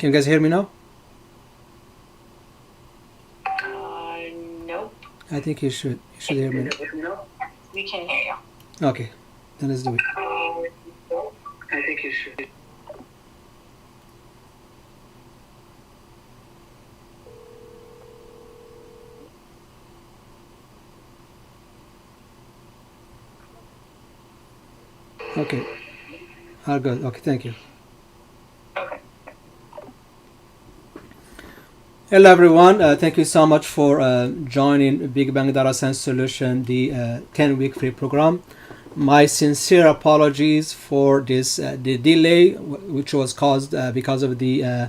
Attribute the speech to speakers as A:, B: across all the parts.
A: Can you guys hear me now?
B: Nope.
A: I think you should hear me.
B: We can hear you.
A: Okay, then let's do it.
B: I think you should.
A: Okay, all good. Okay, thank you.
B: Okay.
A: Hello everyone, thank you so much for joining Big Bang Data Science Solution, the 10-week free program. My sincere apologies for this the delay, which was caused because of the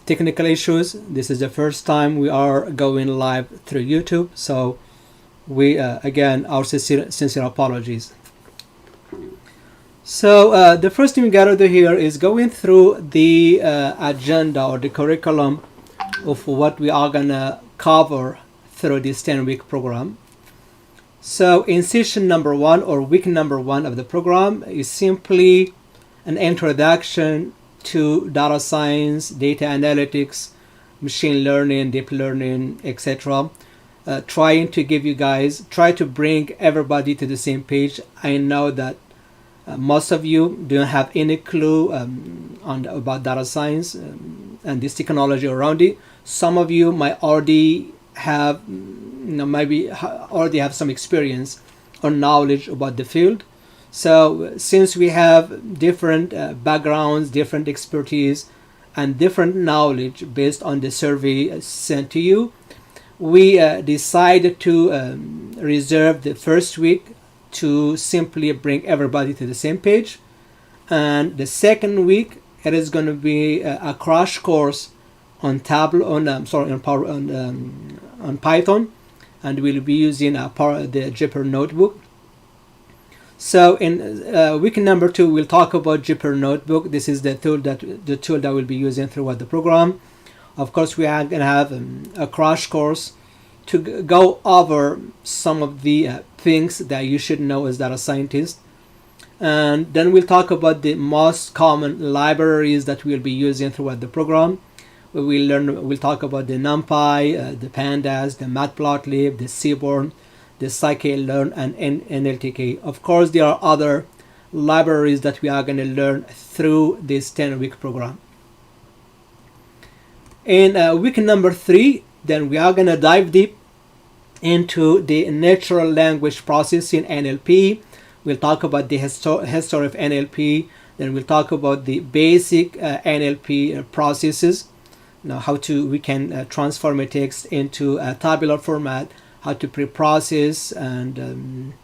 A: technical issues. This is the first time we are going live through YouTube, so we again our sincere apologies. So the first thing we gotta do here is going through the agenda or the curriculum of what we are gonna cover through this 10-week program. So in session number 1 or week number 1 of the program is simply an introduction to data science, data analytics, machine learning, deep learning, etc. Trying to give you guys, try to bring everybody to the same page. I know that most of you don't have any clue about data science and this technology around it. Some of you might already have, maybe already have some experience or knowledge about the field. So since we have different backgrounds, different expertise, and different knowledge based on the survey sent to you, we decided to reserve the first week to simply bring everybody to the same page, and the second week it is going to be a crash course on on Python, and we'll be using the Jupyter notebook. So in week number 2 we'll talk about Jupyter notebook. This is the tool that we'll be using throughout the program. Of course, we are going to have a crash course to go over some of the things that you should know as data scientist, and then we'll talk about the most common libraries that we'll be using throughout the program. We'll talk about the NumPy, the Pandas, the Matplotlib, the Seaborn, the scikit-learn, and NLTK. Of course, there are other libraries that we are going to learn through this 10-week program. In week number 3, then we are going to dive deep into the natural language processing, NLP. We'll talk about the history of NLP. Then we'll talk about the basic NLP processes. Now, how we can transform a text into a tabular format, how to pre-process and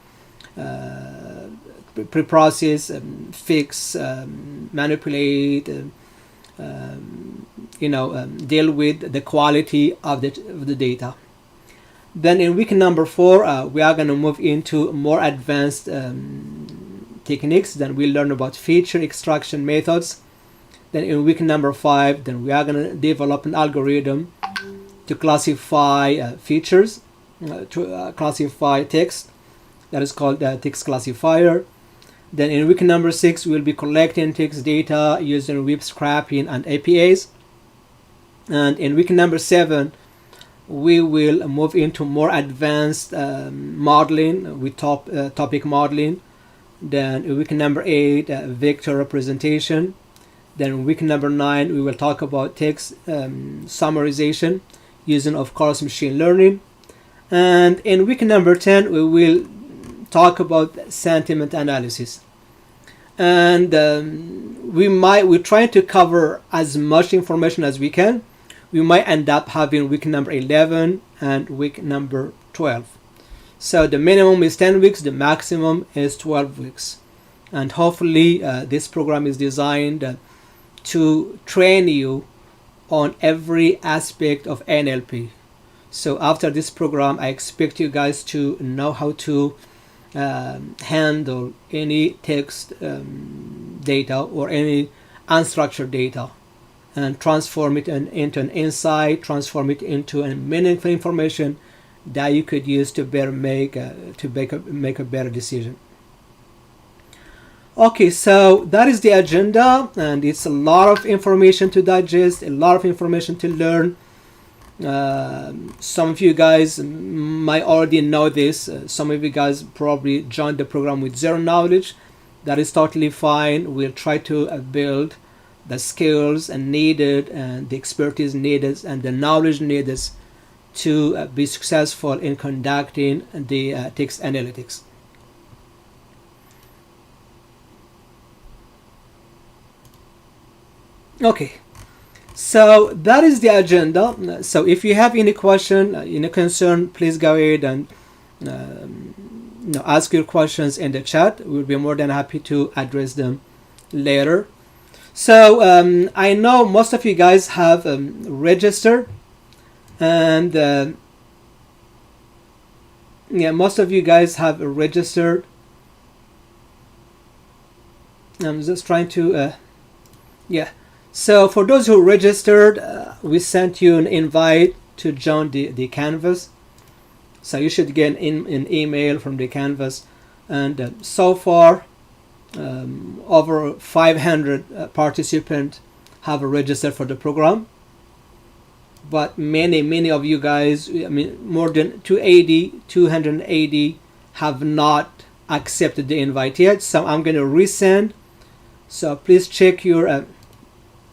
A: fix, manipulate, deal with the quality of the data. Then in week number 4, we are going to move into more advanced techniques. Then we'll learn about feature extraction methods. Then in week number 5, then we are going to develop an algorithm to classify features, to classify text. That is called text classifier. Then in week number 6, we'll be collecting text data using web scraping and APIs. And in week number 7, we will move into more advanced modeling with topic modeling. Then in week number 8, vector representation. Then in week number 9, we will talk about text summarization using, of course, machine learning. And in week number 10, we will talk about sentiment analysis. And we're trying to cover as much information as we can. We might end up having week number 11 and week number 12. So the minimum is 10 weeks, the maximum is 12 weeks. And hopefully this program is designed to train you on every aspect of NLP. So after this program, I expect you guys to know how to handle any text data or any unstructured data, and transform it into an insight, transform it into a meaningful information that you could use to better make a better decision. Okay, so that is the agenda, and it's a lot of information to digest, a lot of information to learn. Some of you guys might already know this. Some of you guys probably joined the program with zero knowledge. That is totally fine. We'll try to build the skills needed and the expertise needed and the knowledge needed to be successful in conducting the text analytics. Okay, so that is the agenda. So if you have any question, any concern, please go ahead and ask your questions in the chat. We'll be more than happy to address them later. So I know most of you guys have registered, and yeah, most of you guys have registered. I'm just trying to yeah. So for those who registered, we sent you an invite to join the Canvas. So you should get an email from the Canvas. And so far, over 500 participants have registered for the program. But many of you guys, I mean, more than 280 have not accepted the invite yet. So I'm going to resend. So please check your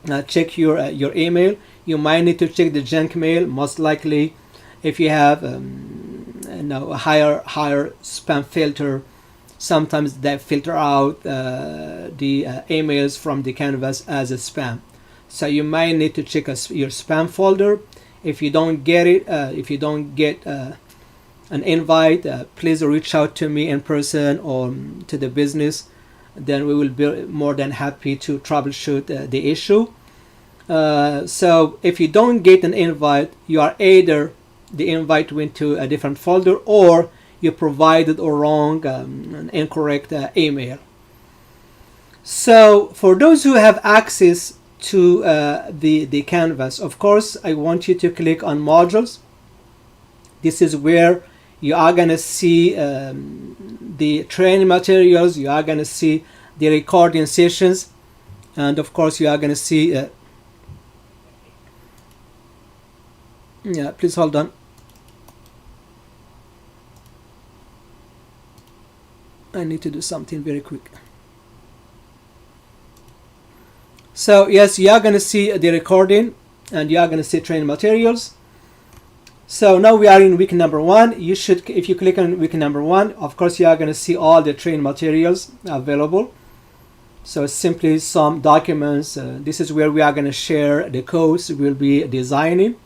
A: your email. You might need to check the junk mail. Most likely, if you have a higher spam filter, sometimes they filter out the emails from the Canvas as a spam. So you might need to check your spam folder. If you don't get it, if you don't get an invite, please reach out to me in person or to the business. Then we will be more than happy to troubleshoot the issue. So if you don't get an invite, you are either the invite went to a different folder or you provided a wrong, an incorrect email. So for those who have access to the Canvas, of course, I want you to click on modules. This is where you are going to see the training materials, you are going to see the recording sessions, and of course you are going to see yeah, please hold on. I need to do something very quick. So yes, you are going to see the recording and you are going to see training materials. So now we are in week number 1. You should, if you click on week number 1, of course you are going to see all the training materials available. So simply some documents. This is where we are going to share the codes we'll be designing.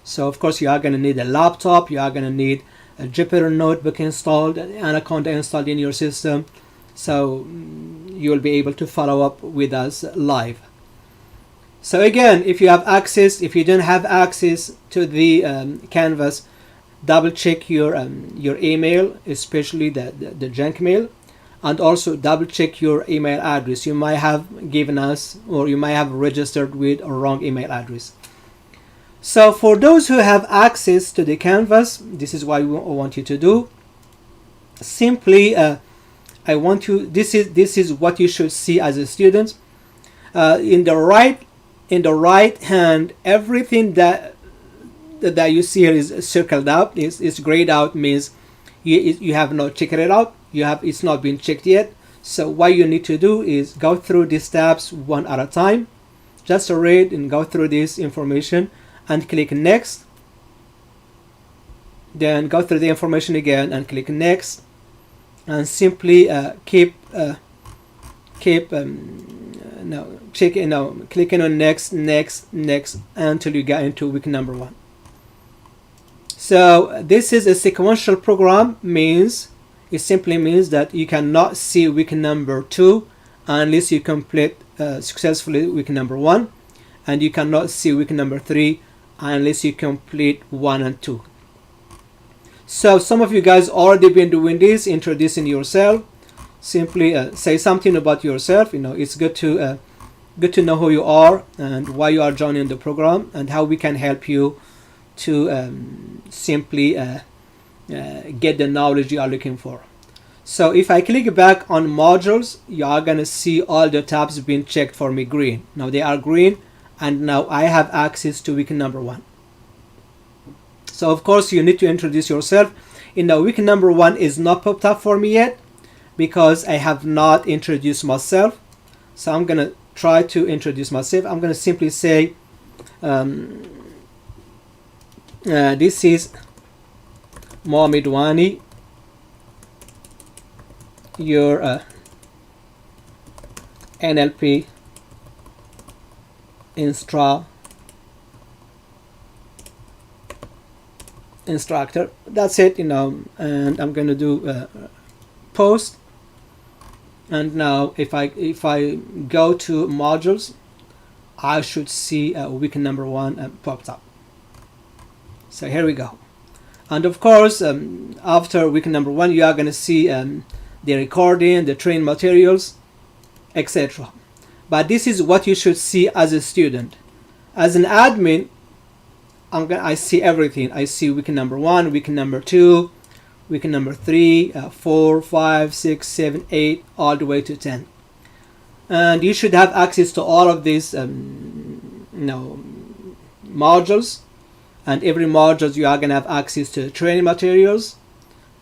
A: So of course you are going to need a laptop, you are going to need a Jupyter notebook installed, Anaconda installed in your system. So you will be able to follow up with us live. So again, if you have access, if you don't have access to the Canvas, double check your email, especially the junk mail, and also double check your email address. You might have given us, or you might have registered with a wrong email address. So for those who have access to the Canvas, this is what I want you to do. Simply, I want you. This is what you should see as a student. In the right hand, everything that you see here is circled out. It's grayed out, means you have not checked it out. It's not been checked yet. So what you need to do is go through these tabs one at a time. Just read and go through this information and click next. Then go through the information again and click next. And simply clicking on next until you get into week number 1. So this is a sequential program. It simply means that you cannot see week number 2 unless you complete successfully week number 1, and you cannot see week number 3 unless you complete 1 and 2. So some of you guys already been doing this, introducing yourself. Simply say something about yourself. It's good to know who you are and why you are joining the program and how we can help you to simply get the knowledge you are looking for. So if I click back on modules, you are going to see all the tabs being checked for me green. Now they are green, and now I have access to week number 1. So of course you need to introduce yourself. In the week number 1 is not popped up for me yet because I have not introduced myself. So I'm going to try to introduce myself. I'm going to simply say this is Mohamed Wani, your NLP instructor. That's it, and I'm going to do post. And now if I go to modules, I should see week number 1 popped up. So here we go. And of course, after week number 1, you are going to see the recording, the training materials, etc. But this is what you should see as a student. As an admin, I see everything. I see week number 1, week number 2, week number 3, 4, 5, 6, 7, 8, all the way to 10. And you should have access to all of these modules. And every module you are going to have access to training materials,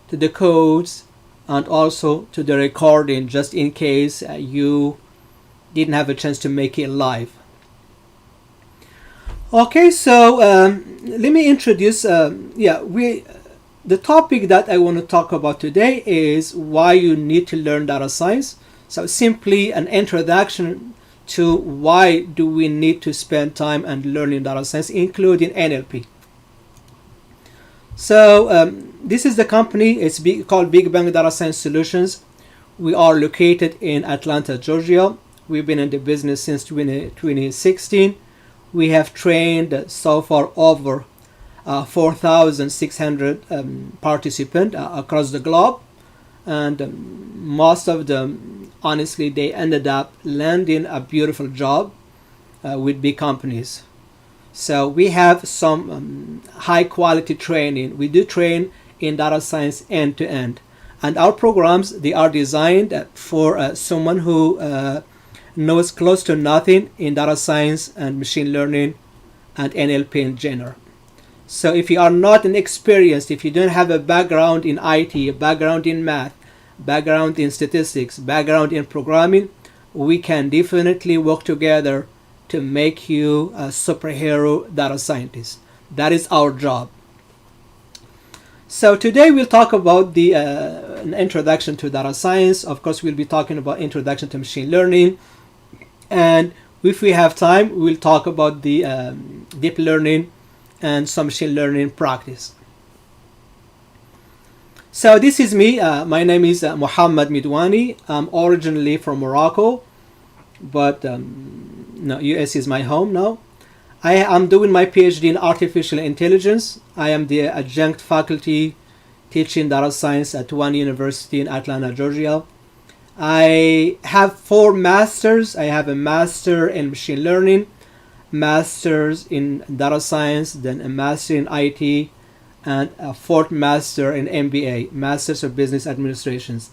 A: to the codes, and also to the recording, just in case you didn't have a chance to make it live. Okay, so let me introduce. The topic that I want to talk about today is why you need to learn data science. So simply an introduction to why do we need to spend time and learning data science, including NLP. So this is the company. It's called Big Bang Data Science Solutions. We are located in Atlanta, Georgia. We've been in the business since 2016. We have trained so far over 4,600 participants across the globe, and most of them, honestly, they ended up landing a beautiful job with big companies. So we have some high quality training. We do train in data science end to end, and our programs, they are designed for someone who knows close to nothing in data science and machine learning and NLP in general. So if you are not an experienced, if you don't have a background in IT, a background in math, background in statistics, background in programming, we can definitely work together to make you a superhero data scientist. That is our job. So today we'll talk about an introduction to data science. Of course, we'll be talking about introduction to machine learning. And if we have time, we'll talk about the deep learning and some machine learning practice. So this is me. My name is Mohamed Midwani. I'm originally from Morocco, but US is my home now. I am doing my PhD in artificial intelligence. I am the adjunct faculty teaching data science at one university in Atlanta, Georgia. I have 4 masters. I have a master in machine learning, masters in data science, then a master in IT, and a 4th master in MBA, Masters of Business Administrations.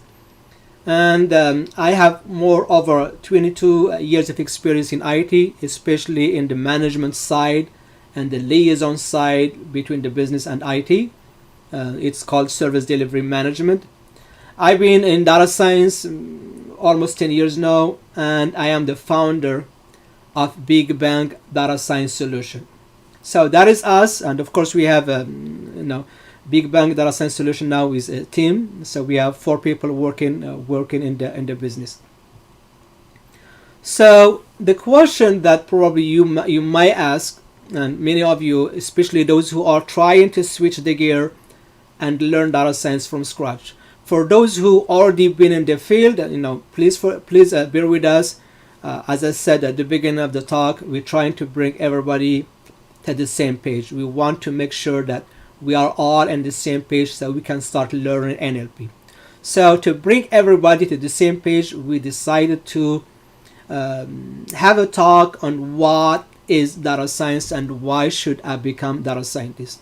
A: And I have over 22 years of experience in IT, especially in the management side and the liaison side between the business and IT. It's called service delivery management. I've been in data science almost 10 years now, and I am the founder of Big Bang Data Science Solution. So that is us, and of course we have Big Bang Data Science Solution now is a team. So we have 4 people working in the business. So the question that probably you might ask, and many of you, especially those who are trying to switch the gear and learn data science from scratch. For those who already been in the field, please bear with us. As I said at the beginning of the talk, we're trying to bring everybody to the same page. We want to make sure that we are all on the same page so we can start learning NLP. So to bring everybody to the same page, we decided to have a talk on what is data science and why should I become data scientist.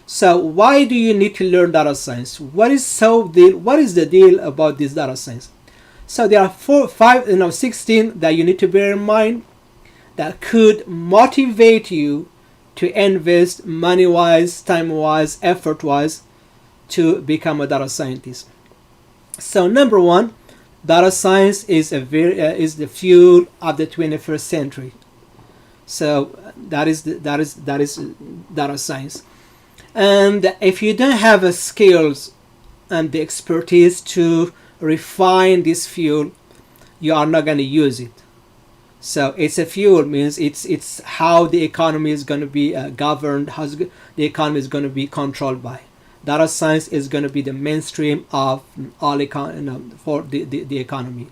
A: So why do you need to learn data science? What is the deal about this data science? So there are 16 that you need to bear in mind that could motivate you to invest money-wise, time-wise, effort-wise to become a data scientist. So number one, data science is the fuel of the 21st century. So that is data science. And if you don't have the skills and the expertise to refine this fuel, you are not going to use it. So it's a fuel, means it's how the economy is going to be governed, how the economy is going to be controlled by. Data science is going to be the mainstream of all for the economy.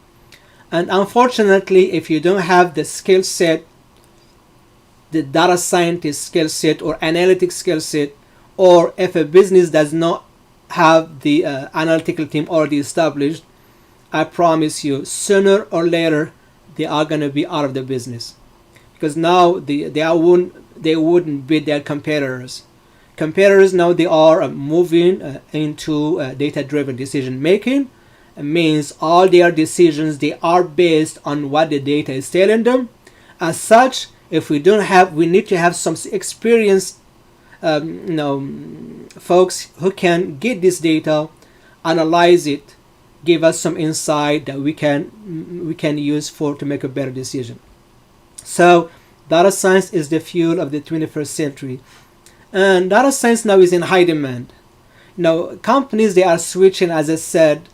A: And unfortunately, if you don't have the skill set, the data scientist skill set or analytic skill set, or if a business does not have the analytical team already established, I promise you, sooner or later, they are going to be out of the business, because now they wouldn't beat their competitors. Competitors now, they are moving into data-driven decision making. It means all their decisions, they are based on what the data is telling them. As such, if we need to have some experienced folks who can get this data, analyze it, give us some insight that we can use to make a better decision. So data science is the fuel of the 21st century, and data science now is in high demand. Now companies, they are switching, as I said,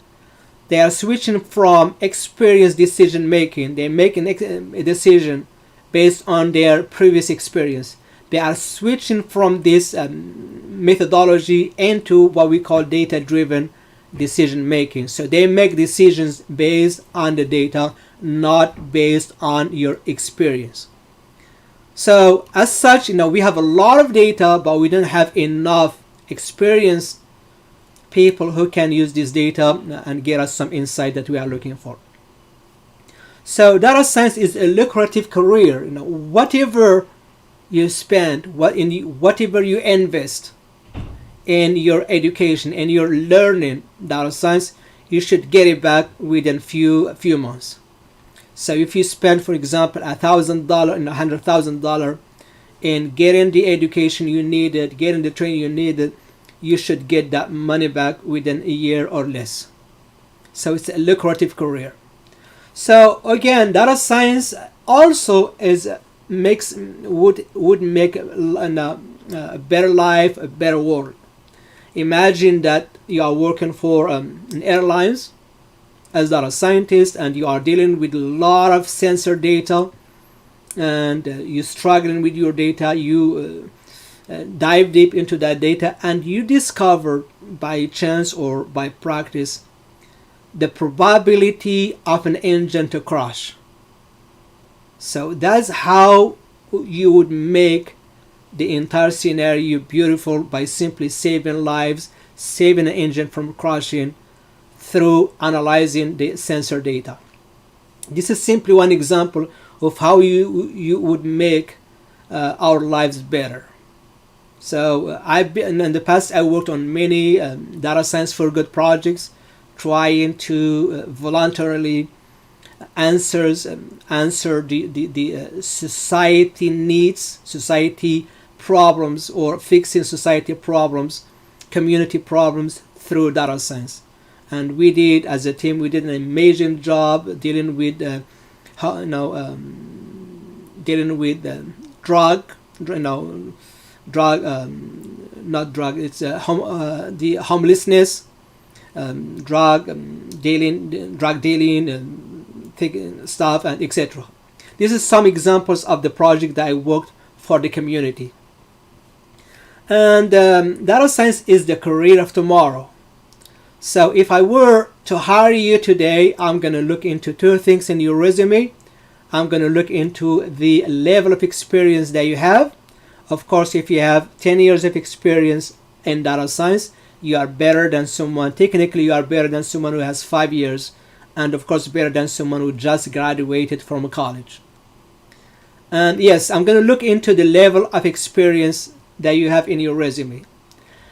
A: they are switching from experienced decision making. They're making a decision based on their previous experience. They are switching from this methodology into what we call data-driven decision making. So they make decisions based on the data, not based on your experience. So as such, we have a lot of data, but we don't have enough experienced people who can use this data and get us some insight that we are looking for. So data science is a lucrative career. Whatever you spend, whatever you invest in your education and your learning data science, you should get it back within few months. So if you spend, for example, $1,000 and $100,000 in getting the education you needed, getting the training you needed, you should get that money back within a year or less. So it's a lucrative career. So again, data science also would make a better life, a better world. Imagine that you are working for an airlines as data scientist, and you are dealing with a lot of sensor data, and you're struggling with your data. You dive deep into that data, and you discover by chance or by practice the probability of an engine to crash. So that's how you would make the entire scenario beautiful, by simply saving lives, saving an engine from crashing through analyzing the sensor data. This is simply one example of how you would make our lives better. So in the past, I worked on many data science for good projects, trying to voluntarily answer the society needs, society problems, or fixing society problems, community problems through data science. And we did, as a team, we did an amazing job dealing with the homelessness, drug dealing, stuff, and etc. This is some examples of the project that I worked for the community. And data science is the career of tomorrow. So if I were to hire you today, I'm going to look into two things in your resume. I'm going to look into the level of experience that you have. Of course, if you have 10 years of experience in data science, you are better than someone. Technically, you are better than someone who has 5 years, and of course better than someone who just graduated from college. And yes, I'm going to look into the level of experience that you have in your resume.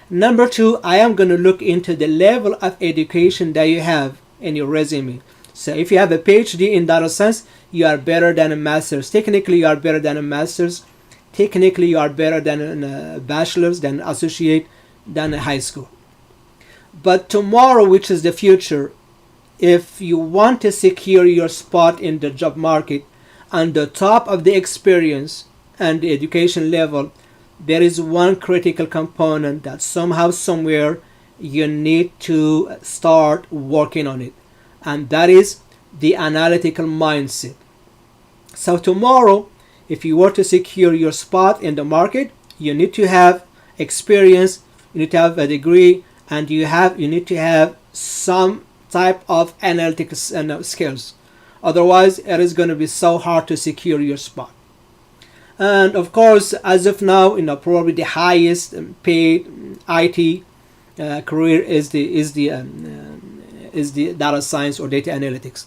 A: Number two, I am going to look into the level of education that you have in your resume. So if you have a PhD in data science, you are better than a master's. Technically, you are better than a master's. Technically, you are better than a bachelor's, than an associate, than a high school. But tomorrow, which is the future, if you want to secure your spot in the job market on the top of the experience and the education level, there is one critical component that somehow, somewhere, you need to start working on it, and that is the analytical mindset. So tomorrow, if you were to secure your spot in the market, you need to have experience, you need to have a degree, and you need to have some type of analytical skills. Otherwise, it is going to be so hard to secure your spot. And of course, as of now, probably the highest paid IT career is the data science or data analytics.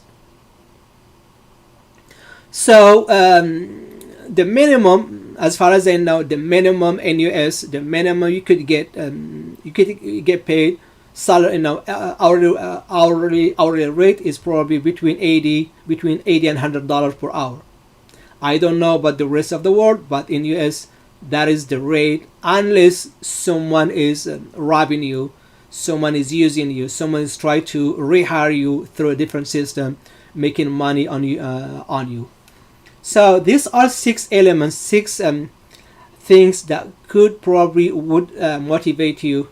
A: So the minimum, as far as I know, the minimum in US, the minimum you could get paid salary, hourly rate is probably between $80 and $100 per hour. I don't know about the rest of the world, but in US, that is the rate, unless someone is robbing you, someone is using you, someone is trying to rehire you through a different system, making money on you. So these are 6 elements, 6 things that would motivate you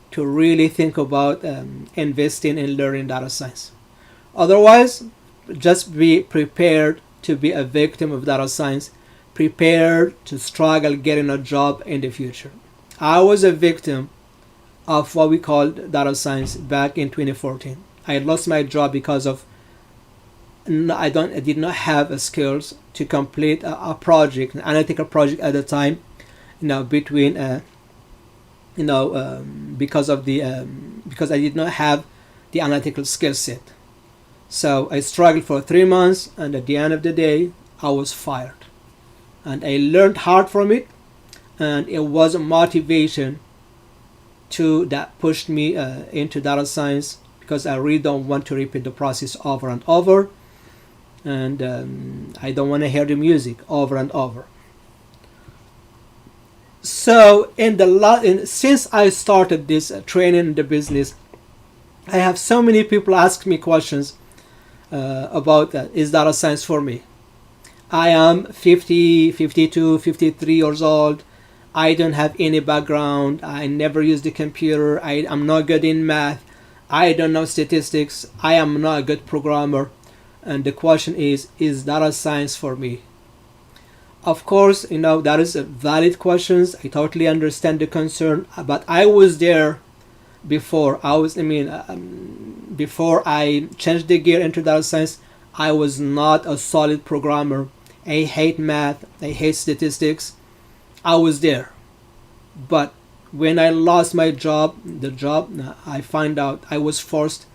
A: to really think about investing in learning data science. Otherwise, just be prepared to be a victim of data science, prepared to struggle getting a job in the future. I was a victim of what we called data science back in 2014. I lost my job because of I did not have the skills to complete a project, an analytical project at the time. Because I did not have the analytical skill set. So I struggled for 3 months, and at the end of the day, I was fired. And I learned hard from it, and it was a motivation that pushed me into data science, because I really don't want to repeat the process over and over, and I don't want to hear the music over and over. So since I started this training in the business, I have so many people ask me questions about is data science for me. I am 50, 52, 53 years old. I don't have any background. I never used the computer. I'm not good in math. I don't know statistics. I am not a good programmer. And the question is data science for me? Of course, that is a valid question. I totally understand the concern, but I was there before. Before I changed the gear into data science, I was not a solid programmer. I hate math. I hate statistics. I was there. But when I lost my job, I find out I was forced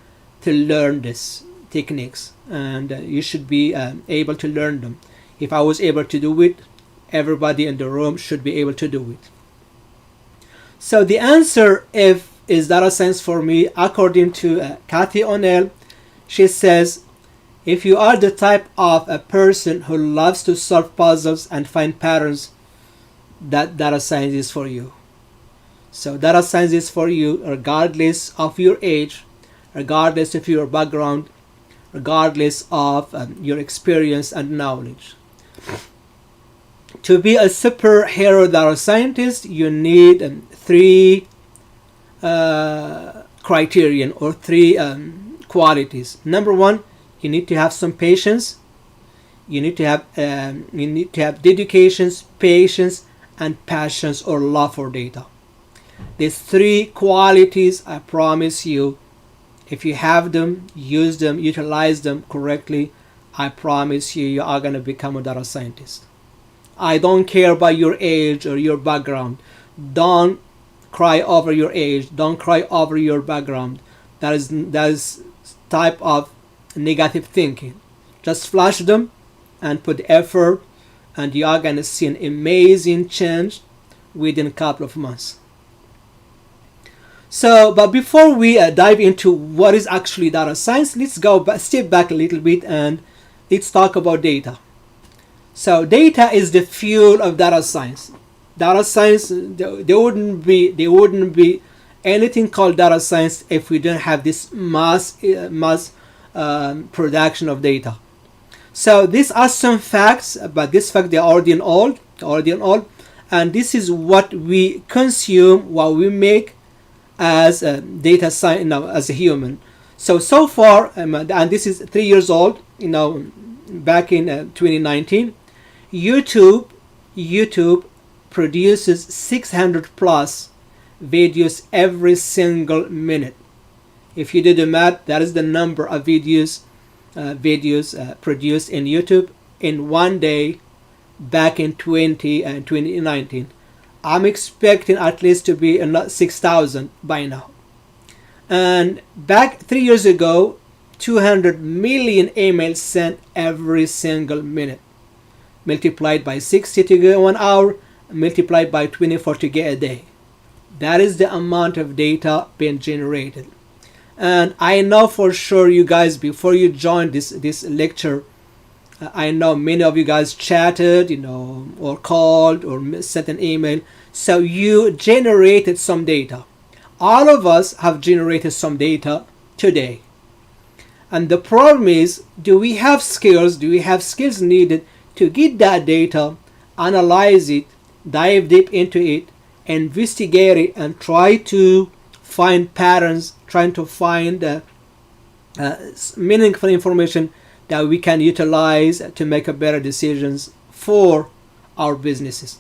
A: to learn these techniques, and you should be able to learn them. If I was able to do it, everybody in the room should be able to do it. So the answer is data science for me, according to Kathy O'Neill. She says, if you are the type of a person who loves to solve puzzles and find patterns, that data science is for you. So data science is for you regardless of your age, regardless of your background, regardless of your experience and knowledge. To be a superhero data scientist, you need 3 criterion or 3 qualities. Number 1, you need to have some patience. You need to have dedication, patience, and passions or love for data. These 3 qualities, I promise you, if you have them, use them, utilize them correctly, I promise you are going to become a data scientist. I don't care about your age or your background. Don't cry over your age. Don't cry over your background. That is type of negative thinking. Just flash them and put effort, and you are going to see an amazing change within a couple of months. So, but before we dive into what is actually data science, let's go step back a little bit and let's talk about data. So, data is the fuel of data science. Data science, there wouldn't be anything called data science if we don't have this mass production of data. So these are some facts, but these facts they are already old, and this is what we consume, what we make as a data science, as a human. So far, and this is 3 years old, back in 2019, YouTube produces 600 plus videos every single minute. If you do the math, that is the number of videos produced in YouTube in one day back in 2019. I'm expecting at least to be 6,000 by now. And back 3 years ago, 200 million emails sent every single minute. Multiplied by 60 to get 1 hour, multiplied by 24 to get a day. That is the amount of data being generated. And I know for sure you guys, before you joined this lecture, I know many of you guys chatted, or called or sent an email. So you generated some data. All of us have generated some data today. And the problem is, do we have skills needed to get that data, analyze it, dive deep into it, investigate it, and try to find patterns, trying to find meaningful information that we can utilize to make better decisions for our businesses.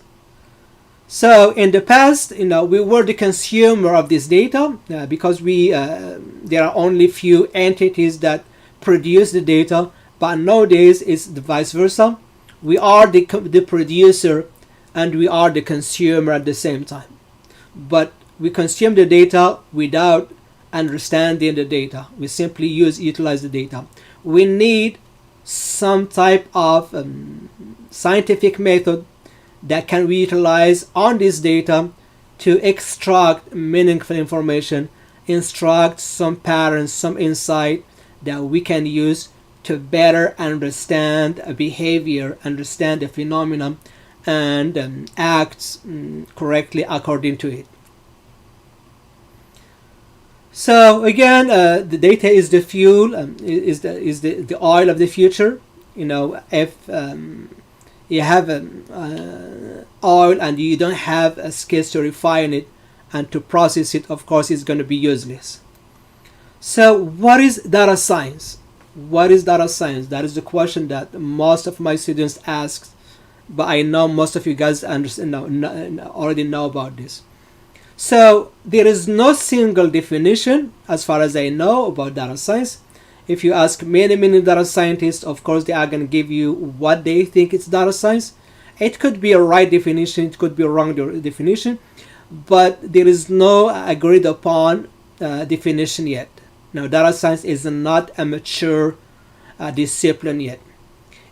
A: So in the past, we were the consumer of this data because there are only few entities that produce the data, but nowadays it's the vice versa. We are the producer and we are the consumer at the same time. But we consume the data without understanding the data. We simply utilize the data. We need some type of scientific method that can be utilized on this data to extract meaningful information, extract some patterns, some insight that we can use to better understand a behavior, understand the phenomenon, and act correctly according to it. So again, the data is the fuel, is the oil of the future. If you have oil and you don't have skills to refine it and to process it, of course, it's going to be useless. So what is data science? What is data science? That is the question that most of my students ask, but I know most of you guys already know about this. So there is no single definition as far as I know about data science. If you ask many data scientists, of course they are going to give you what they think is data science. It could be a right definition, it could be a wrong definition, but there is no agreed upon definition yet. Now, data science is not a mature discipline yet.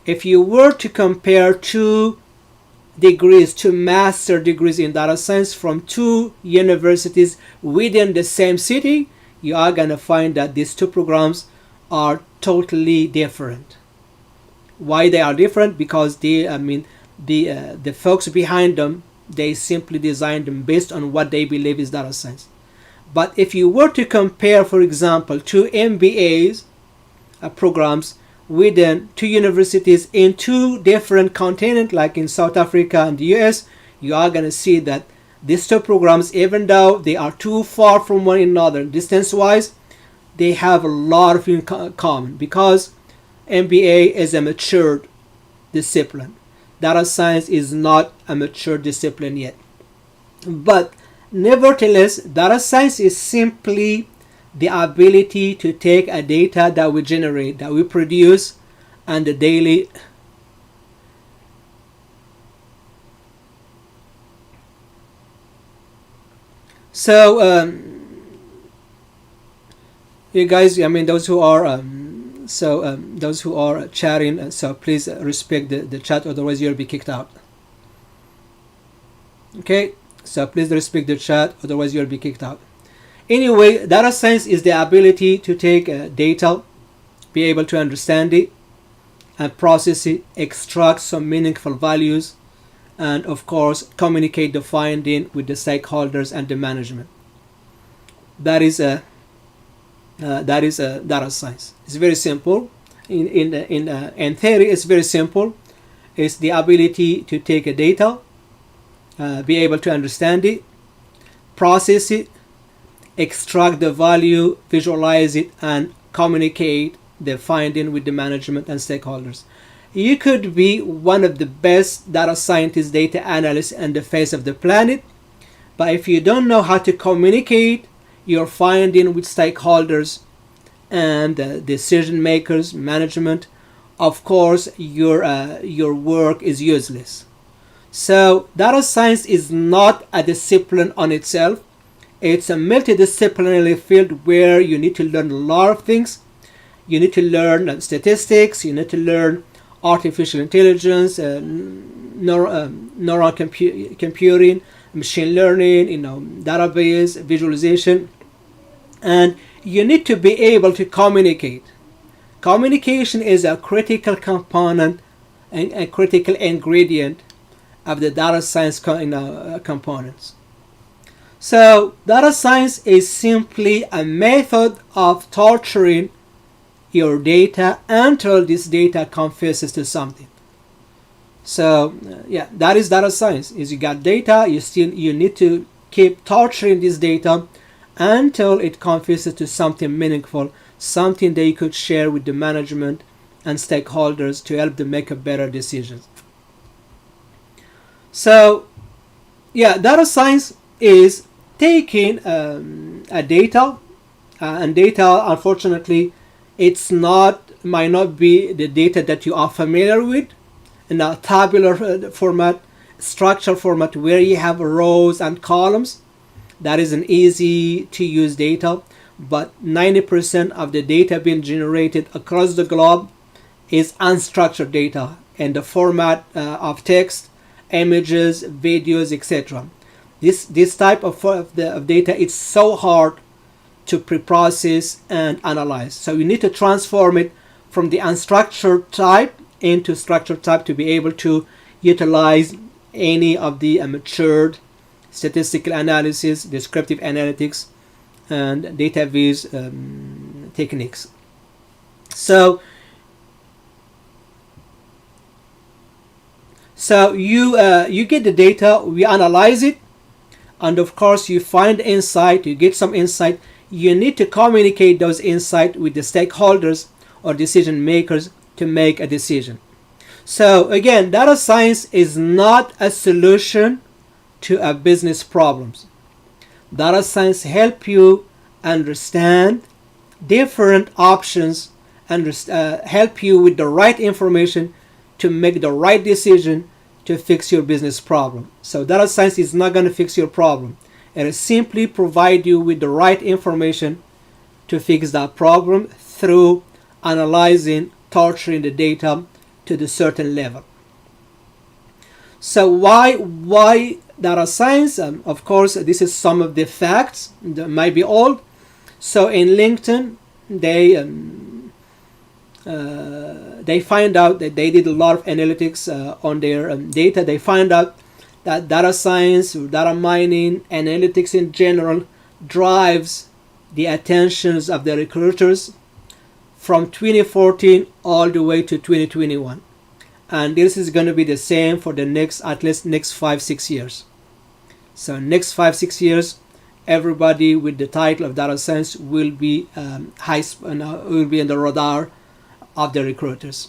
A: If you were to compare two master degrees in data science from two universities within the same city, you are going to find that these two programs are totally different. Why they are different? Because the folks behind them, they simply designed them based on what they believe is data science. But if you were to compare, for example, two MBAs programs within two universities in two different continents, like in South Africa and the US, you are going to see that these two programs, even though they are too far from one another distance-wise, they have a lot of in common, because MBA is a matured discipline. Data science is not a mature discipline yet. But nevertheless, data science is simply the ability to take a data that we generate, that we produce on the daily. So you guys, those who are those who are chatting, so please respect the chat, otherwise you'll be kicked out. Okay, so please respect the chat, otherwise you'll be kicked out. Anyway, data science is the ability to take data, be able to understand it and process it, extract some meaningful values, and of course communicate the finding with the stakeholders and the management. That is a data science. It's very simple. In theory, it's very simple. It's the ability to take a data, be able to understand it, process it, extract the value, visualize it, and communicate the finding with the management and stakeholders. You could be one of the best data scientists, data analysts on the face of the planet, but if you don't know how to communicate your finding with stakeholders and decision makers, management, of course your work is useless. So data science is not a discipline on itself. It's a multidisciplinary field where you need to learn a lot of things. You need to learn statistics, you need to learn artificial intelligence, neural computing, machine learning, database, visualization, and you need to be able to communicate. Communication is a critical component and a critical ingredient of the data science components. So data science is simply a method of torturing your data until this data confesses to something. So that is data science. Is you got data, you need to keep torturing this data until it confesses to something meaningful, something that you could share with the management and stakeholders to help them make a better decision. So data science is taking a data, and data, unfortunately, might not be the data that you are familiar with in a tabular format, structural format where you have rows and columns. That is an easy to use data, but 90% of the data being generated across the globe is unstructured data in the format of text, images, videos, etc. This type of data is so hard to pre-process and analyze. So you need to transform it from the unstructured type into structured type to be able to utilize any of the matured statistical analysis, descriptive analytics, and data viz techniques. So you get the data, we analyze it, and of course you find insight, you get some insight. You need to communicate those insights with the stakeholders or decision makers to make a decision. So again, data science is not a solution to a business problems. Data science help you understand different options and help you with the right information to make the right decision to fix your business problem. So data science is not going to fix your problem. It will simply provide you with the right information to fix that problem through analyzing, torturing the data to the certain level. So why data science? Of course, this is some of the facts that might be old. So in LinkedIn, they find out that they did a lot of analytics on their data. They find out that data science, data mining, analytics in general drives the attentions of the recruiters from 2014 all the way to 2021. And this is going to be the same for the at least next 5-6 years. So next 5-6 years, everybody with the title of data science will be will be in the radar of the recruiters.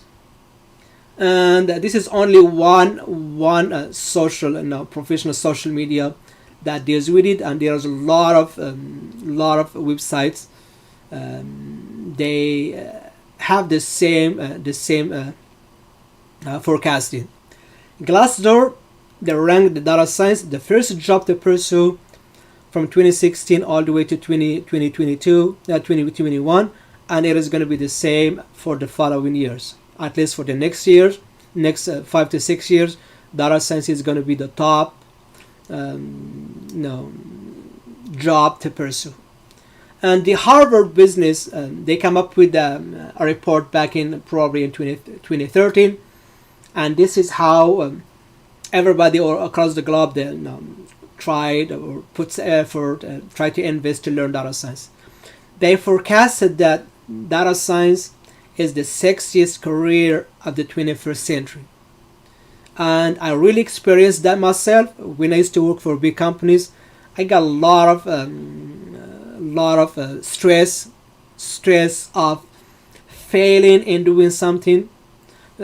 A: And this is only one social professional social media that deals with it, and there's a lot of websites. They have the same forecasting. Glassdoor, they ranked the data science the first job to pursue from 2016 all the way to 2021, and it is going to be the same for the following years. At least for the next 5 to 6 years, data science is going to be the top job to pursue. And the Harvard Business, they come up with a report back in probably in 2013, and this is how everybody across the globe then tried or puts effort, tried to invest to learn data science. They forecasted that data science is the sexiest career of the 21st century. And I really experienced that myself. When I used to work for big companies, I got a lot of stress of failing in doing something,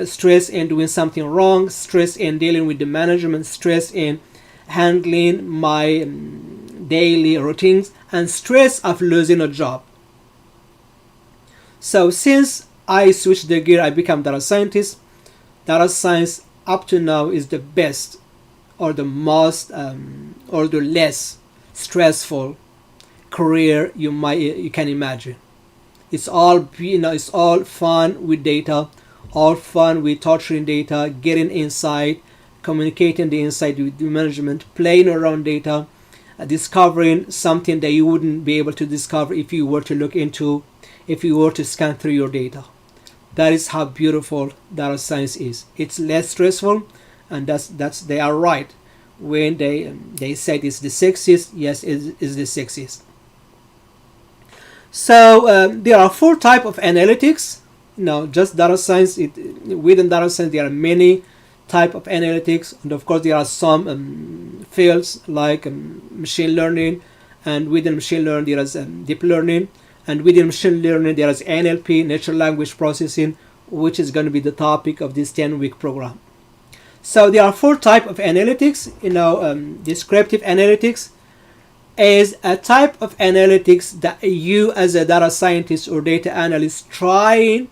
A: stress in doing something wrong, stress in dealing with the management, stress in handling my daily routines, and stress of losing a job. So since I switched the gear, I become data scientist. Data science up to now is the best or the most or the less stressful career you can imagine. It's all it's all fun with data, all fun with torturing data, getting insight, communicating the insight with the management, playing around data, discovering something that you wouldn't be able to discover if you were to scan through your data. That is how beautiful data science is. It's less stressful, and that's they are right when they said it's the sexiest. Yes, it is the sexiest. So there are 4 types of analytics. Just data science. Within data science, there are many types of analytics, and of course there are some fields like machine learning, and within machine learning there is deep learning, and within machine learning there is NLP, natural language processing, which is going to be the topic of this 10-week program. So there are 4 types of analytics. Descriptive analytics is a type of analytics that you as a data scientist or data analyst trying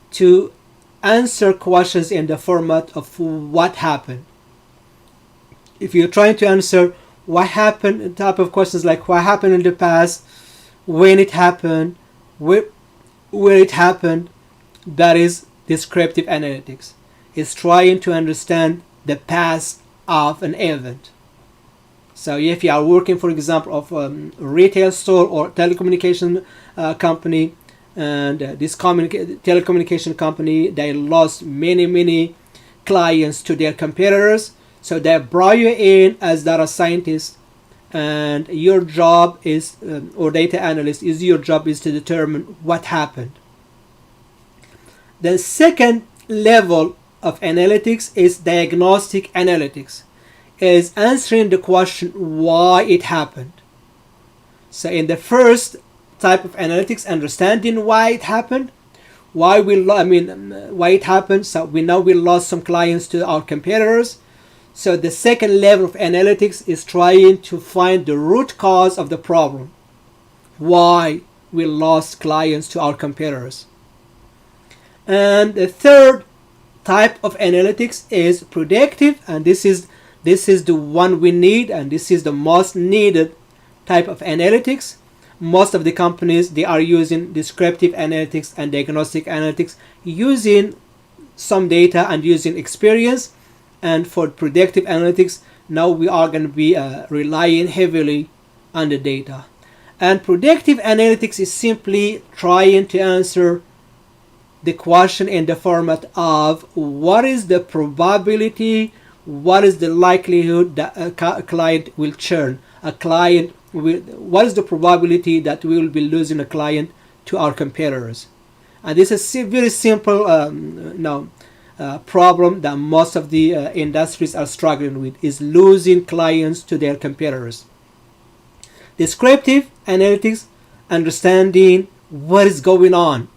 A: to answer questions in the format of what happened. If you're trying to answer what happened, type of questions like what happened in the past, when it happened, where it happened, that is descriptive analytics. It's trying to understand the past of an event. So if you are working, for example, of a retail store or telecommunication company, and this telecommunication company, they lost many clients to their competitors, so they brought you in as data scientist, and your job is, or data analyst is, your job is to determine what happened. The second level of analytics is diagnostic analytics, is answering the question why it happened. So in the first type of analytics, understanding why it happened, why it happened. So we know we lost some clients to our competitors. So the second level of analytics is trying to find the root cause of the problem, why we lost clients to our competitors. And the third type of analytics is predictive, and this is the one we need, and this is the most needed type of analytics. Most of the companies, they are using descriptive analytics and diagnostic analytics, using some data and using experience. And for predictive analytics, now we are going to be relying heavily on the data. And predictive analytics is simply trying to answer the question in the format of what is the probability, what is the likelihood that a client will churn, what is the probability that we will be losing a client to our competitors. And this is a very simple problem that most of the industries are struggling with, is losing clients to their competitors. Descriptive analytics, understanding what is going on,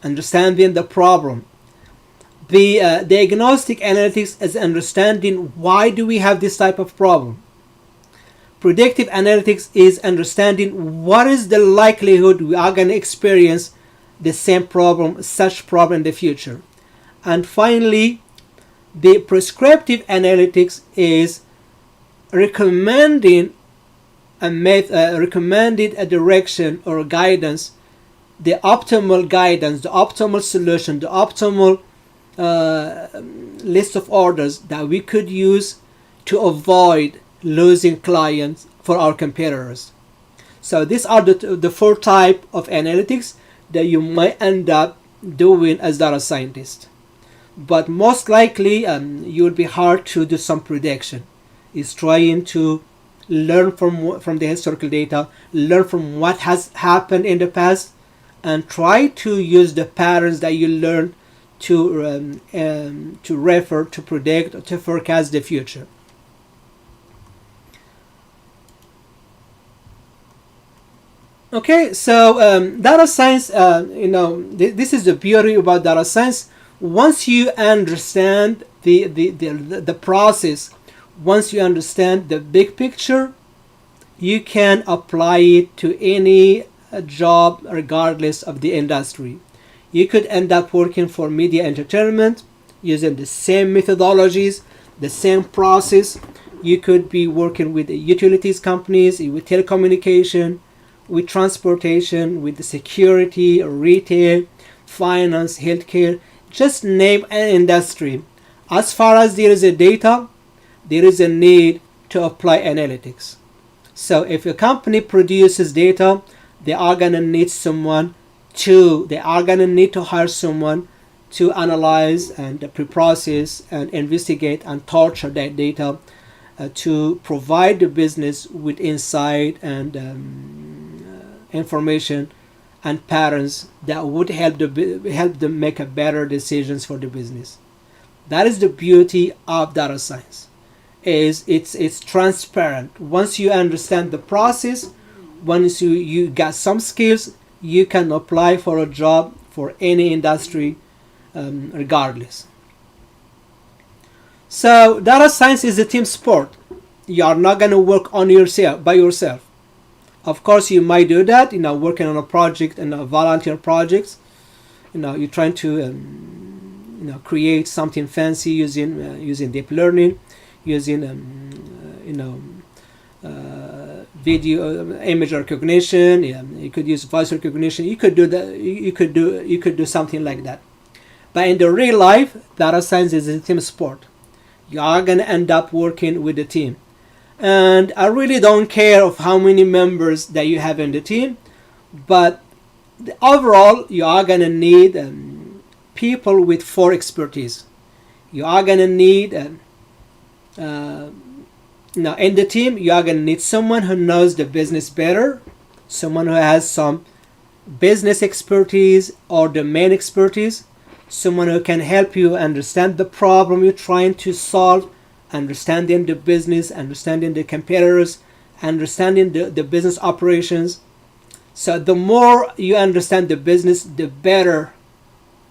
A: understanding the problem. The diagnostic analytics is understanding why do we have this type of problem. Predictive analytics is understanding what is the likelihood we are going to experience the same problem, such problem in the future. And finally, the prescriptive analytics is recommending a direction or guidance, the optimal guidance, the optimal solution, the optimal list of orders that we could use to avoid losing clients for our competitors. So these are the four type of analytics that you might end up doing as data scientist. But most likely you will be hard to do some prediction. Is trying to learn from the historical data, learn from what has happened in the past, and try to use the patterns that you learn to refer, to predict, to forecast the future. Okay, so data science, this is the beauty about data science. Once you understand the process, once you understand the big picture, you can apply it to any job regardless of the industry. You could end up working for media entertainment using the same methodologies, the same process. You could be working with the utilities companies, with telecommunication, with transportation, with the security, retail, finance, healthcare, just name an industry. As far as there is a data, there is a need to apply analytics. So if a company produces data, they are gonna need to hire someone to analyze and pre-process and investigate and torture that data to provide the business with insight and information and patterns that would help them make a better decisions for the business. That is the beauty of data science. It's transparent. Once you understand the process, once you got some skills, you can apply for a job for any industry, regardless. So data science is a team sport. You are not going to work on yourself by yourself. Of course, you might do that, working on a project and volunteer projects. You're trying to create something fancy using deep learning, using video image recognition. You could use voice recognition. You could do that. You could do something like that. But in the real life, data science is a team sport. You are gonna end up working with the team, and I really don't care of how many members that you have in the team, but overall you are gonna need people with four expertise. You are gonna need now in the team, you are going to need someone who knows the business better, someone who has some business expertise or domain expertise, someone who can help you understand the problem you're trying to solve, understanding the business, understanding the competitors, understanding the business operations. So the more you understand the business, the better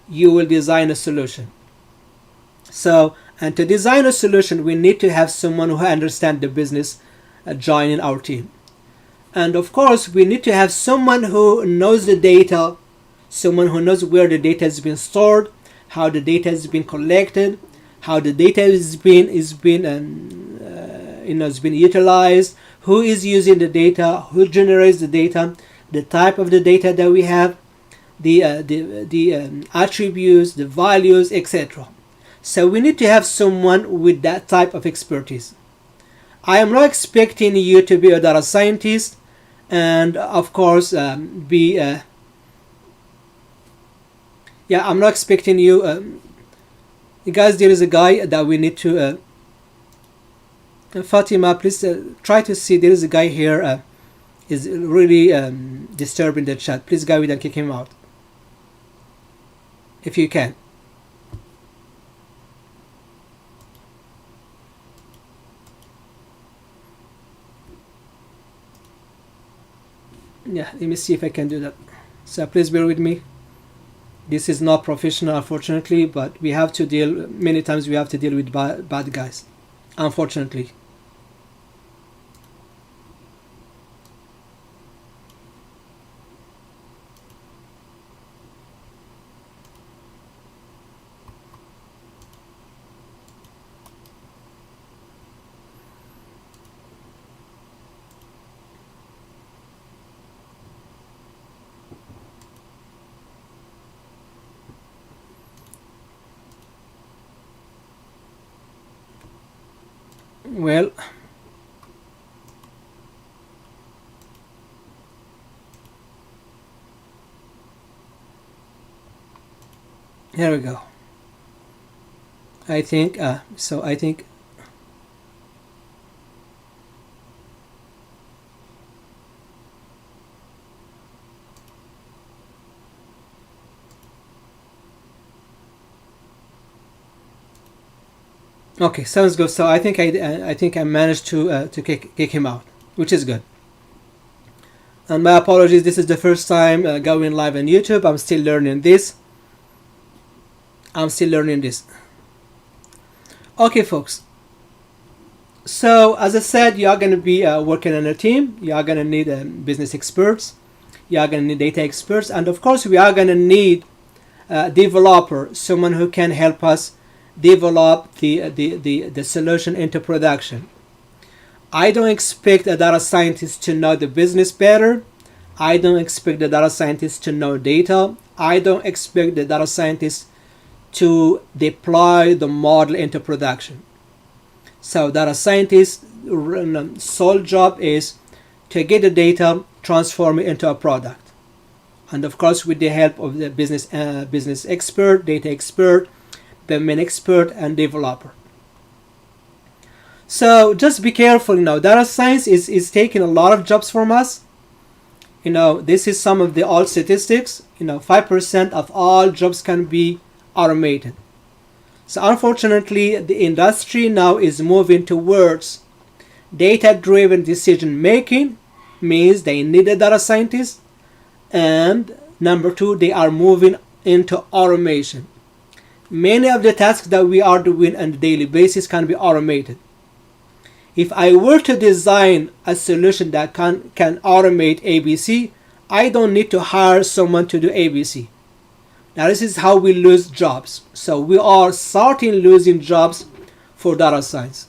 A: you will design a solution. And to design a solution, we need to have someone who understands the business joining our team. And of course, we need to have someone who knows the data, someone who knows where the data has been stored, how the data has been collected, how the data is being utilized, who is using the data, who generates the data, the type of the data that we have, the attributes, the values, etc. So we need to have someone with that type of expertise. I am not expecting you to be a data scientist and of course I'm not expecting you guys. There is a guy that we need to Fatima, please try to see. There is a guy here is really disturbing the chat. Please go ahead and kick him out if you can. Yeah, let me see if I can do that. So please bear with me. This is not professional, unfortunately, but we have to deal, many times we have to deal with bad guys, unfortunately. Well, Here we go. I think so. I think okay, sounds good. So I think I managed to kick him out, which is good. And my apologies. This is the first time going live on YouTube. I'm still learning this. Okay, folks. So as I said, you are going to be working on a team. You are going to need business experts. You are going to need data experts, and of course, we are going to need a developer, someone who can help us develop the solution into production. I don't expect a data scientist to know the business better. I don't expect the data scientist to know data. I don't expect the data scientist to deploy the model into production. So data scientist's sole job is to get the data, transform it into a product. And of course, with the help of the business expert, data expert, domain expert, and developer. So just be careful. Data science is taking a lot of jobs from us. This is some of the old statistics. 5% of all jobs can be automated. So unfortunately, the industry now is moving towards data-driven decision making, means they need a data scientist, and number two, they are moving into automation. Many of the tasks that we are doing on a daily basis can be automated. If I were to design a solution that can automate ABC, I don't need to hire someone to do ABC. Now this is how we lose jobs. So we are starting losing jobs for data science.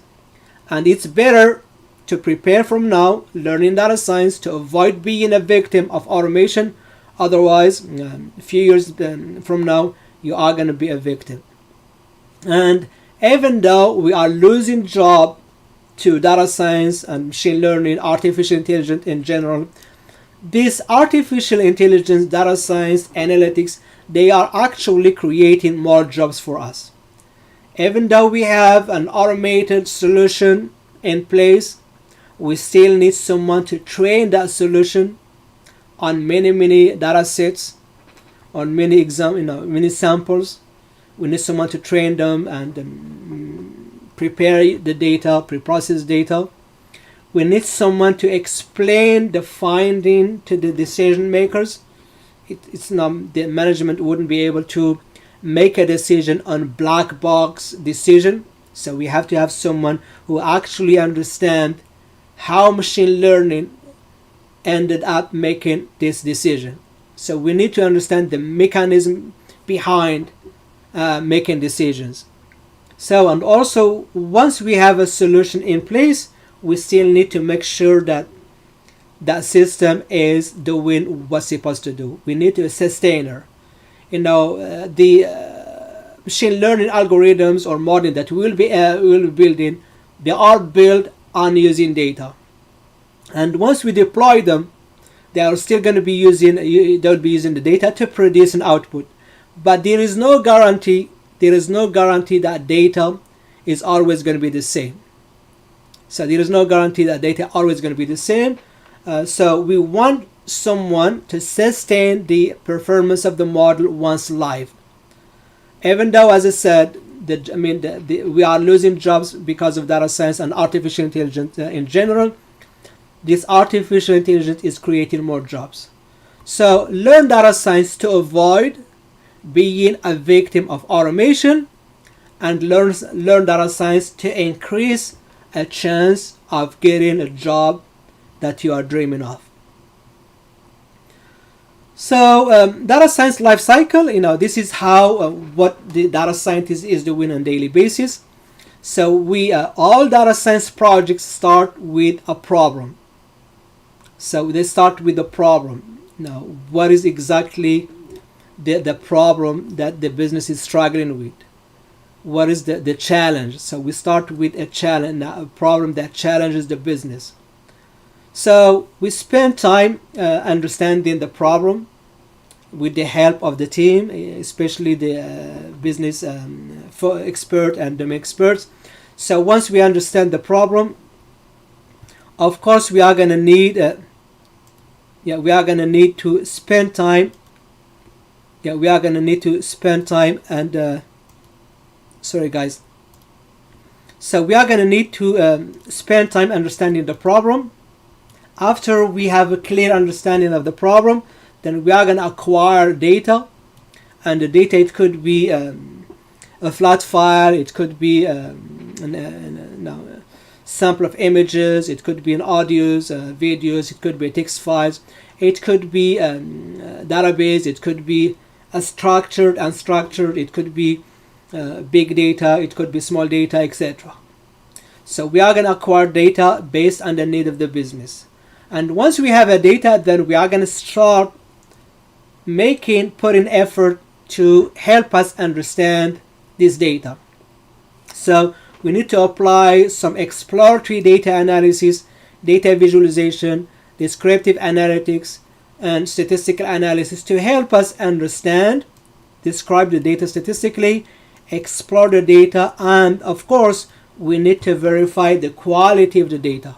A: And it's better to prepare from now, learning data science, to avoid being a victim of automation. Otherwise, a few years from now, you are going to be a victim. And even though we are losing job to data science and machine learning, artificial intelligence in general, this artificial intelligence, data science, analytics, they are actually creating more jobs for us. Even though we have an automated solution in place, we still need someone to train that solution on many data sets, on many many samples. We need someone to train them and prepare the data, pre-process data. We need someone to explain the finding to the decision makers. It's not, the management wouldn't be able to make a decision on black box decision. So we have to have someone who actually understands how machine learning ended up making this decision. So we need to understand the mechanism behind making decisions. So, and also once we have a solution in place, we still need to make sure that that system is doing what's supposed to do. We need a sustainer. The machine learning algorithms or model that we'll be building, they are built on using data. And once we deploy them, they are still going to be using the data to produce an output. But there is no guarantee that data is always going to be the same. So there is no guarantee that data are always going to be the same. So we want someone to sustain the performance of the model once live. Even though, as I said, we are losing jobs because of data science and artificial intelligence in general, this artificial intelligence is creating more jobs. So learn data science to avoid being a victim of automation, and learn data science to increase a chance of getting a job that you are dreaming of. So data science lifecycle, this is how what the data scientist is doing on a daily basis. So we all data science projects start with a problem. So they start with the problem. Now, what is exactly the problem that the business is struggling with? What is the challenge? So we start with a challenge, a problem that challenges the business. So we spend time understanding the problem, with the help of the team, especially the business expert and domain experts. So once we understand the problem, of course we are gonna need to spend time. We are gonna need to spend time and sorry guys. So we are gonna need to spend time understanding the problem. After we have a clear understanding of the problem, then we are gonna acquire data, and the data, it could be a flat file, it could be a sample of images, it could be an audios, videos, it could be text files, it could be a database, it could be a structured, unstructured, it could be big data, it could be small data, etc. So we are going to acquire data based on the need of the business. And once we have a data, then we are going to start putting effort to help us understand this data. So we need to apply some exploratory data analysis, data visualization, descriptive analytics, and statistical analysis to help us understand, describe the data statistically, explore the data, and of course we need to verify the quality of the data.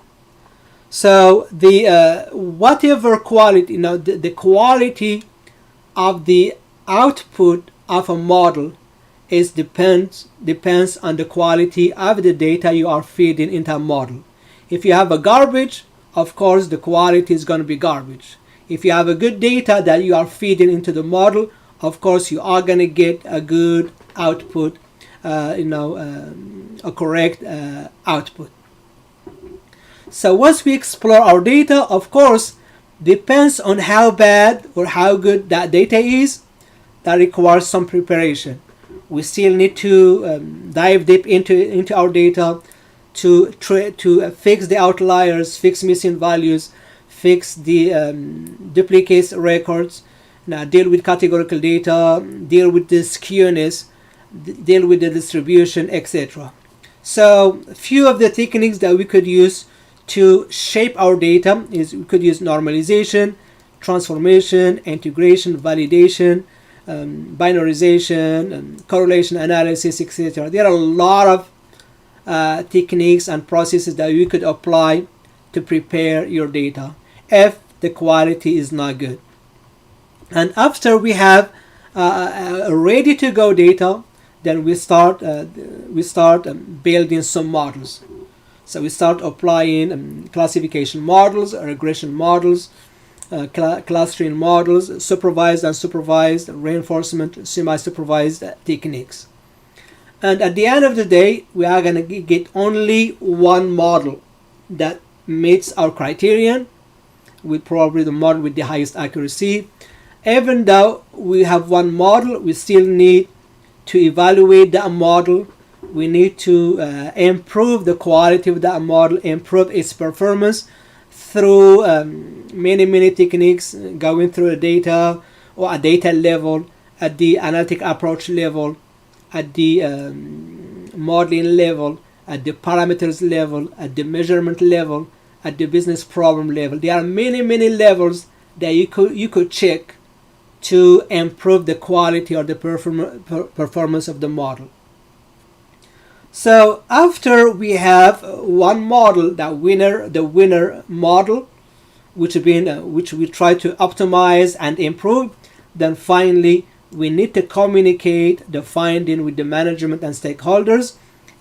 A: So the whatever quality, the quality of the output of a model depends on the quality of the data you are feeding into a model. If you have a garbage, of course the quality is going to be garbage. If you have a good data that you are feeding into the model, of course you are going to get a good output, a correct output. So once we explore our data, of course, depends on how bad or how good that data is, that requires some preparation. We still need to dive deep into our data to fix the outliers, fix missing values, fix the duplicates records, deal with categorical data, deal with the skewness, deal with the distribution, etc. So a few of the techniques that we could use to shape our data is we could use normalization, transformation, integration, validation, binarization, correlation analysis, etc. There are a lot of techniques and processes that you could apply to prepare your data if the quality is not good. And after we have ready to go data, then we start building some models. So we start applying classification models, regression models, clustering models, supervised and supervised, reinforcement, semi-supervised techniques. And at the end of the day, we are going to get only one model that meets our criterion, with probably the model with the highest accuracy. Even though we have one model, we still need to evaluate that model. We need to improve the quality of that model, improve its performance through many techniques, going through the data or a data level, at the analytic approach level, at the modeling level, at the parameters level, at the measurement level, at the business problem level. There are many levels that you could check to improve the quality or the performance of the model. So after we have one model, the winner model, which we try to optimize and improve, then finally we need to communicate the finding with the management and stakeholders.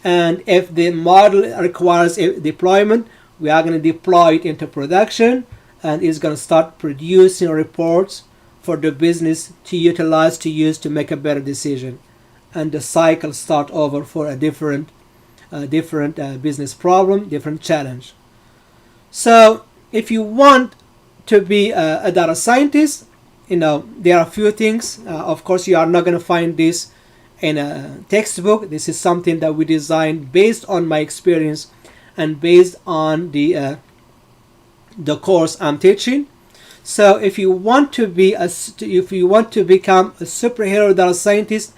A: And if the model requires a deployment, we are going to deploy it into production, and it's going to start producing reports for the business to utilize, to use, to make a better decision. And the cycle start over for a different business problem, different challenge. So if you want to be a data scientist, there are a few things. Of course, you are not going to find this in a textbook. This is something that we designed based on my experience and based on the course I'm teaching. So if you want to become a superhero data scientist,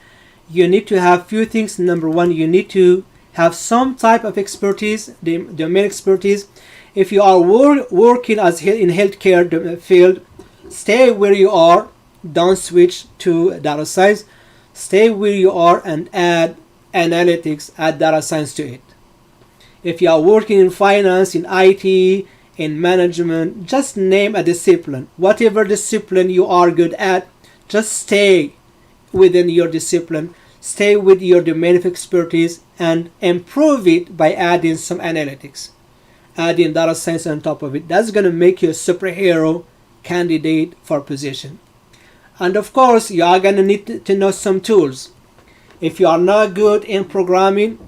A: you need to have few things. Number one, you need to have some type of expertise, domain expertise. If you are working in healthcare field, stay where you are. Don't switch to data science. Stay where you are and add analytics, add data science to it. If you are working in finance, in IT, in management, just name a discipline. Whatever discipline you are good at, just stay within your discipline, stay with your domain of expertise, and improve it by adding some analytics, adding data science on top of it. That's going to make you a superhero candidate for position. And of course, you are going to need to know some tools. If you are not good in programming,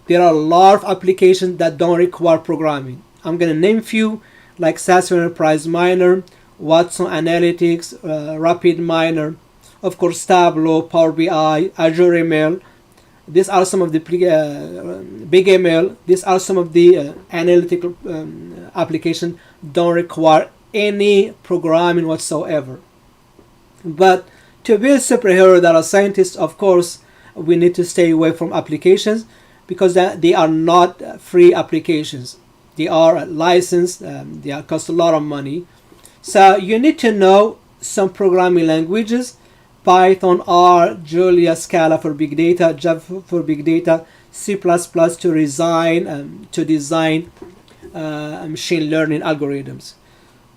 A: there are a lot of applications that don't require programming. I'm going to name a few, like SAS Enterprise Miner, Watson Analytics, Rapid Miner, of course Tableau, Power BI, Azure ML. These are some of the Big ML. These are some of the analytical applications don't require any programming whatsoever. But to be a superhero data scientist, of course, we need to stay away from applications because they are not free applications. They are licensed, they cost a lot of money. So you need to know some programming languages: Python, R, Julia, Scala for big data, Java for big data, C++ to design machine learning algorithms.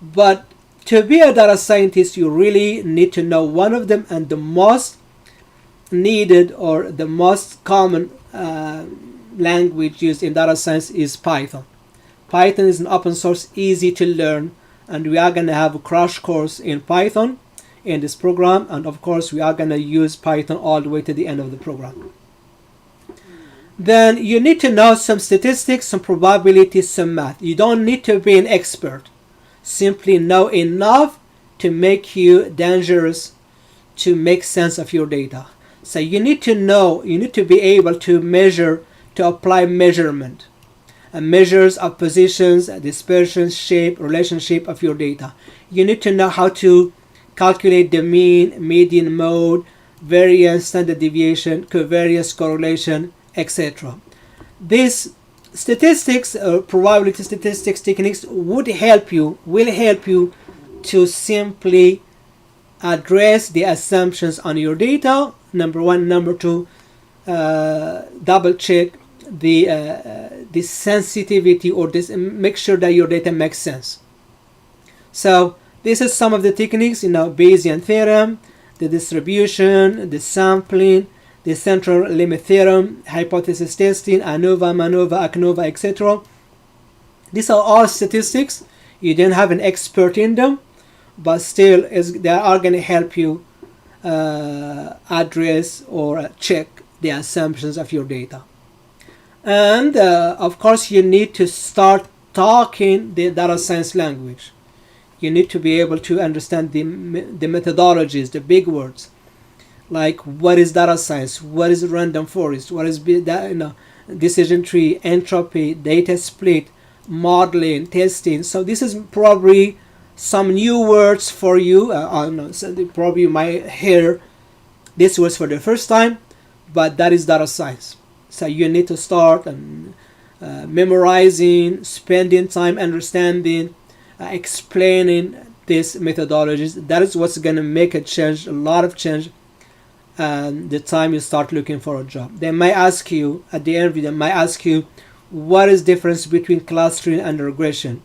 A: But to be a data scientist, you really need to know one of them, and the most needed or the most common language used in data science is Python. Python is an open source, easy to learn, and we are going to have a crash course in Python in this program, and of course we are going to use Python all the way to the end of the program. Then you need to know some statistics, some probabilities, some math. You don't need to be an expert. Simply know enough to make you dangerous, to make sense of your data. So you need to know, you need to be able to measure, to apply measurement, measures of positions, dispersion, shape, relationship of your data. You need to know how to calculate the mean, median, mode, variance, standard deviation, covariance, correlation, etc. These statistics, probability statistics techniques will help you to simply address the assumptions on your data, number one. Number two, double check the sensitivity, or make sure that your data makes sense. So this is some of the techniques, Bayesian theorem, the distribution, the sampling, the central limit theorem, hypothesis testing, ANOVA, MANOVA, ACNOVA, etc. These are all statistics. You don't have an expert in them, but still they are going to help you address or check the assumptions of your data. And of course, you need to start talking the data science language. You need to be able to understand the methodologies, the big words, like what is data science, what is random forest, what is decision tree, entropy, data split, modeling, testing. So this is probably some new words for you. So probably you might hear these words for the first time, but that is data science. So you need to start memorizing, spending time understanding, explaining these methodologies. That is what's going to make a change, a lot of change, the time you start looking for a job. They might ask you at the interview, they might ask you, what is the difference between clustering and regression?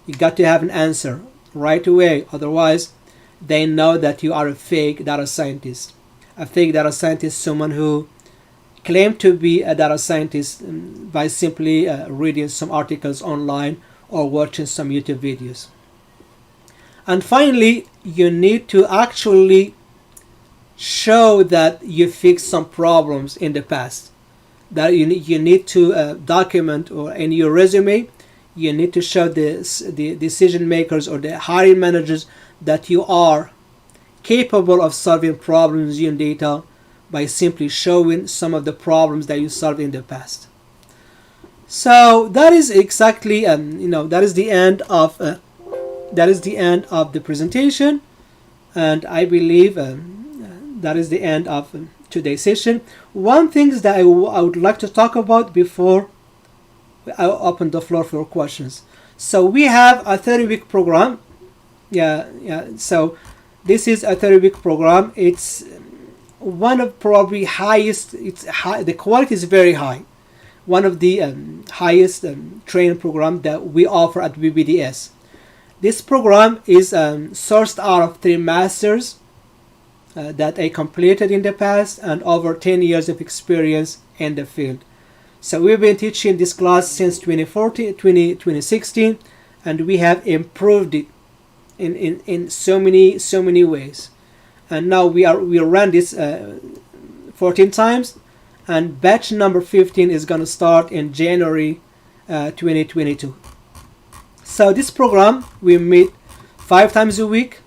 A: You got to have an answer right away, otherwise they know that you are a fake data scientist. A fake data scientist is someone who claimed to be a data scientist by simply reading some articles online or watching some YouTube videos. And finally, you need to actually show that you fixed some problems in the past. That you need to document, or in your resume, you need to show the decision makers or the hiring managers that you are capable of solving problems using data by simply showing some of the problems that you solved in the past. So that is exactly, that is the end of the presentation, and I believe that is the end of today's session. One thing that I would like to talk about before I open the floor for questions. So we have a 30-week program. So This is a 30-week program. It's one of probably highest. The quality is very high. One of the highest training program that we offer at BBDS. This program is sourced out of 3 masters that I completed in the past and over 10 years of experience in the field. So we've been teaching this class since 2016, and we have improved it in so many ways. And now we run this 14 times, and batch number 15 is going to start in January 2022. So this program, we meet 5 times a week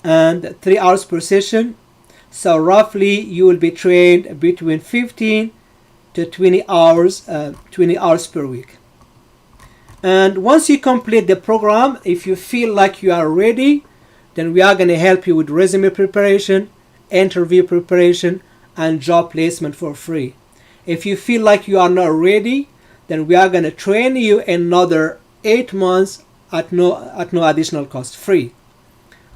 A: and 3 hours per session. So roughly you will be trained between 15 to 20 hours per week. And once you complete the program, if you feel like you are ready, then we are going to help you with resume preparation, interview preparation, and job placement for free. If you feel like you are not ready, then we are going to train you another 8 months at no additional cost, free.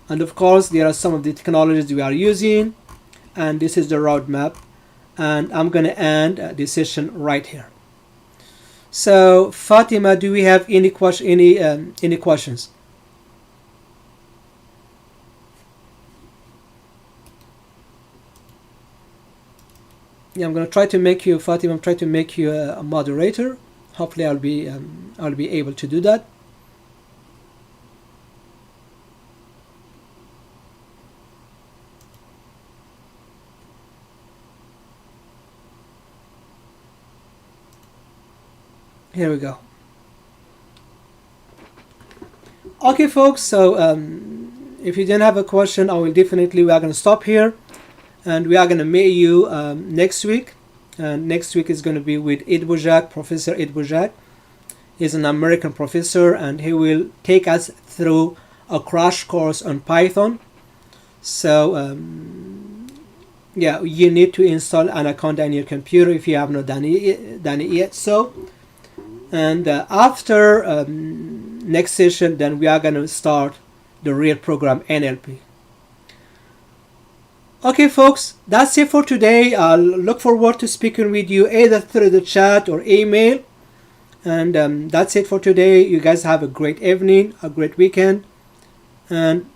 A: And of course, there are some of the technologies we are using, and this is the roadmap. And I'm going to end the session right here. So, Fatima, do we have any questions? Yeah, I'm going to try to make you, Fatima. I'm trying to make you a moderator. Hopefully, I'll be able to do that. Here we go. Okay, folks. So if you didn't have a question, we are going to stop here, and we are going to meet you next week. And next week is going to be with Ed Bujak, Professor Ed Bujak. He's an American professor, and he will take us through a crash course on Python. So yeah, you need to install an account on your computer if you have not done it yet. So. And after next session, then we are going to start the real program NLP. Okay, folks, that's it for today. I'll look forward to speaking with you either through the chat or email. And that's it for today. You guys have a great evening, a great weekend. And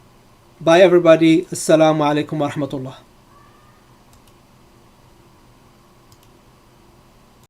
A: bye, everybody. Assalamu alaikum wa rahmatullah.